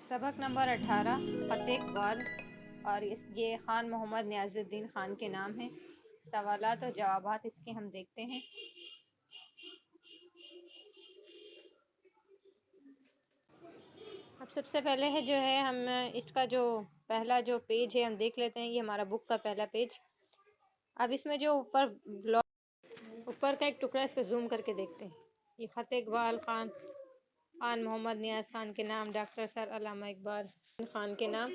سبق نمبر 18 خط اقبال، اور یہ خان محمد نیاز الدین خان کے نام ہیں۔ سوالات اور جوابات اس کے ہم دیکھتے ہیں۔ اب سب سے پہلے ہم اس کا جو پہلا پیج ہے ہم دیکھ لیتے ہیں۔ یہ ہمارا بک کا پہلا پیج۔ اب اس میں جو اوپر کا ایک ٹکڑا، اس کو زوم کر کے دیکھتے ہیں۔ یہ خط اقبال خان محمد نیاز خان کے نام، ڈاکٹر سر علامہ اقبال خان کے نام،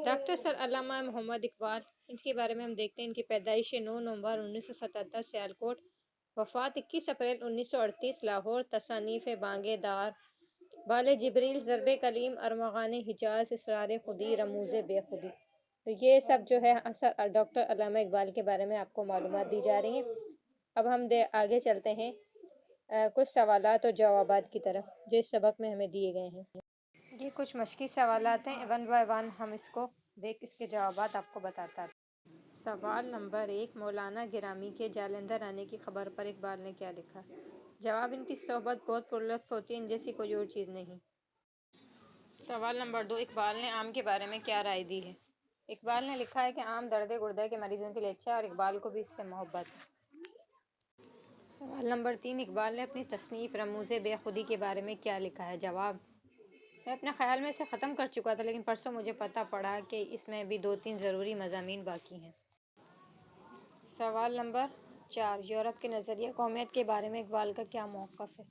ڈاکٹر سر علامہ محمد اقبال، ان کے بارے میں ہم دیکھتے ہیں۔ ان کی پیدائش 9 نومبر 1977 سیالکوٹ، وفات 21 اپریل 1938 لاہور، تصانیف بانگ دار، بال جبریل، ضرب کلیم، ارمغان حجاز، اسرار خودی، رموز بے خودی۔ تو یہ سب ڈاکٹر علامہ اقبال کے بارے میں آپ کو معلومات دی جا رہی ہیں۔ اب ہم آگے چلتے ہیں کچھ سوالات اور جوابات کی طرف جو اس سبق میں ہمیں دیے گئے ہیں۔ یہ کچھ مشقی سوالات ہیں، 1 بائی 1 ہم اس کے جوابات آپ کو بتاتا ہیں۔ سوال نمبر 1، مولانا گرامی کے جالندھر آنے کی خبر پر اقبال نے کیا لکھا؟ جواب، ان کی صحبت بہت پرلطف ہوتی ہے، ان جیسی کوئی اور چیز نہیں۔ سوال نمبر 2، اقبال نے آم کے بارے میں کیا رائے دی ہے؟ اقبال نے لکھا ہے کہ آم درد گردے کے مریضوں کے لیے اچھا ہے اور اقبال کو بھی اس سے محبت ہے۔ سوال نمبر 3، اقبال نے اپنی تصنیف رموز بے خودی کے بارے میں کیا لکھا ہے؟ جواب، میں اپنے خیال میں اسے ختم کر چکا تھا، لیکن پرسوں مجھے پتہ پڑا کہ اس میں بھی 2-3 ضروری مضامین باقی ہیں۔ سوال نمبر 4، یورپ کے نظریہ قومیت کے بارے میں اقبال کا کیا موقف ہے؟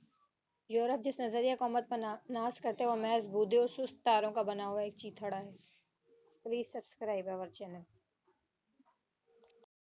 یورپ جس نظریہ قومیت پر ناز کرتے ہیں وہ محض بودھے اور سست تاروں کا بنا ہوا ایک چیتھڑا ہے۔ Please subscribe our channel.